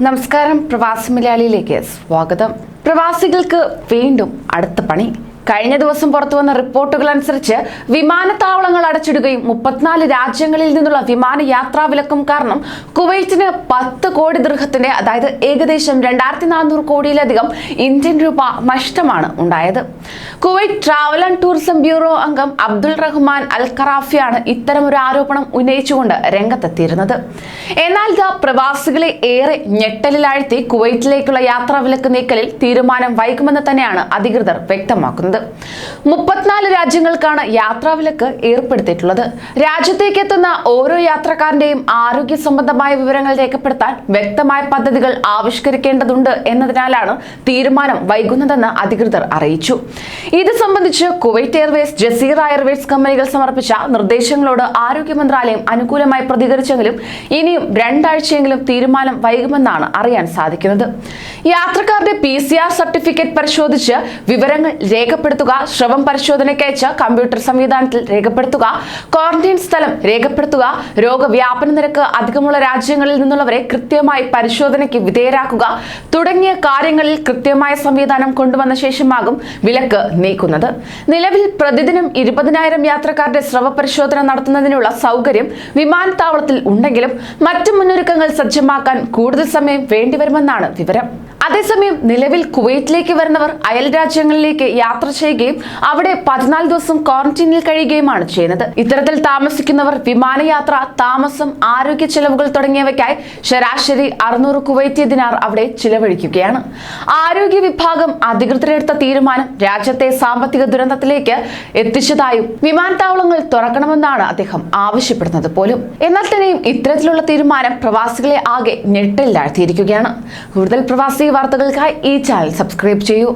നമസ്കാരം, പ്രവാസി മലയാളിയിലേക്ക് സ്വാഗതം. പ്രവാസികൾക്ക് വീണ്ടും അടുത്ത പണി. കഴിഞ്ഞ ദിവസം പുറത്തുവന്ന റിപ്പോർട്ടുകൾ അനുസരിച്ച് വിമാനത്താവളങ്ങൾ അടച്ചിടുകയും 34 രാജ്യങ്ങളിൽ നിന്നുള്ള വിമാന യാത്രാ വിലക്കും കാരണം കുവൈറ്റിന് 10 കോടി ദിർഹത്തിന്റെ, അതായത് ഏകദേശം 2400 കോടിയിലധികം ഇന്ത്യൻ രൂപ നഷ്ടമാണ് ഉണ്ടായത്. Kuwait travel and tourism bureau അംഗം അബ്ദുൾ റഹ്മാൻ അൽ ഖറാഫിയാണ് ഇത്തരമൊരു ആരോപണം ഉന്നയിച്ചുകൊണ്ട് രംഗത്തെത്തിയിരുന്നത്. എന്നാൽ ഇത് പ്രവാസികളെ ഏറെ ഞെട്ടലിലാഴ്ത്തി കുവൈറ്റിലേക്കുള്ള യാത്രാ വിലക്ക് നീക്കലിൽ തീരുമാനം വൈകുമെന്ന് തന്നെയാണ് അധികൃതർ വ്യക്തമാക്കുന്നത്. 34 രാജ്യങ്ങൾക്കാണ് യാത്രാവിലക്ക് ഏർപ്പെടുത്തിയിട്ടുള്ളത്. രാജ്യത്തേക്ക് എത്തുന്ന ഓരോ യാത്രക്കാരന്റെയും ആരോഗ്യ സംബന്ധമായ വിവരങ്ങൾ രേഖപ്പെടുത്താൻ വ്യക്തമായ പദ്ധതികൾ ആവിഷ്കരിക്കേണ്ടതുണ്ട് എന്നതിനാലാണ് തീരുമാനം വൈകുന്നതെന്ന് അധികൃതർ അറിയിച്ചു. ഇത് സംബന്ധിച്ച് കുവൈറ്റ് എയർവേസ്, ജസീറ എയർവേസ് കമ്പനികൾ സമർപ്പിച്ച നിർദ്ദേശങ്ങളോട് ആരോഗ്യ മന്ത്രാലയം അനുകൂലമായി പ്രതികരിച്ചെങ്കിലും ഇനിയും 2 ആഴ്ചയെങ്കിലും തീരുമാനം വൈകുമെന്നാണ് അറിയാൻ സാധിക്കുന്നത്. യാത്രക്കാരുടെ PCR സർട്ടിഫിക്കറ്റ് പരിശോധിച്ച് വിവരങ്ങൾ രേഖപ്പെടുത്തുക, ശ്രവം പരിശോധനയ്ക്ക് അയച്ച കമ്പ്യൂട്ടർ സംവിധാനത്തിൽ രേഖപ്പെടുത്തുക, ക്വാറന്റൈൻ സ്ഥലം രേഖപ്പെടുത്തുക, രോഗവ്യാപന നിരക്ക് അധികമുള്ള രാജ്യങ്ങളിൽ നിന്നുള്ളവരെ കൃത്യമായി പരിശോധനയ്ക്ക് വിധേയരാക്കുക തുടങ്ങിയ കാര്യങ്ങളിൽ കൃത്യമായ സംവിധാനം കൊണ്ടുവന്ന ശേഷമാകും വിലക്ക് നീക്കുന്നത്. നിലവിൽ പ്രതിദിനം 20,000 യാത്രക്കാരുടെ സ്രവ പരിശോധന നടത്തുന്നതിനുള്ള സൗകര്യം വിമാനത്താവളത്തിൽ ഉണ്ടെങ്കിലും മറ്റു മുന്നൊരുക്കങ്ങൾ സജ്ജമാക്കാൻ കൂടുതൽ സമയം വേണ്ടിവരുമെന്നാണ് വിവരം. അതേസമയം നിലവിൽ കുവൈറ്റിലേക്ക് വരുന്നവർ അയൽ രാജ്യങ്ങളിലേക്ക് യാത്ര ചെയ്യുകയും അവിടെ 14 ദിവസം ക്വാറന്റൈനിൽ കഴിയുകയുമാണ് ചെയ്യുന്നത്. ഇത്തരത്തിൽ താമസിക്കുന്നവർ വിമാനയാത്ര, താമസം, ആരോഗ്യ ചെലവുകൾ തുടങ്ങിയവയ്ക്കായി ശരാശരി 600 കുവൈറ്റി ദിനാർ അവിടെ ചിലവഴിക്കുകയാണ്. ആരോഗ്യ വിഭാഗം അധികൃതരെടുത്ത തീരുമാനം രാജ്യത്തെ സാമ്പത്തിക ദുരന്തത്തിലേക്ക് എത്തിച്ചതായും വിമാനത്താവളങ്ങൾ തുറക്കണമെന്നാണ് അദ്ദേഹം ആവശ്യപ്പെടുന്നത് പോലും. എന്നാൽ തന്നെയും ഇത്തരത്തിലുള്ള തീരുമാനം പ്രവാസികളെ ആകെ ഞെട്ടലിലാഴ്ത്തിയിരിക്കുകയാണ്. കൂടുതൽ പ്രവാസി വാർത്തകൾക്കായി ഈ ചാനൽ സബ്സ്ക്രൈബ് ചെയ്യൂ.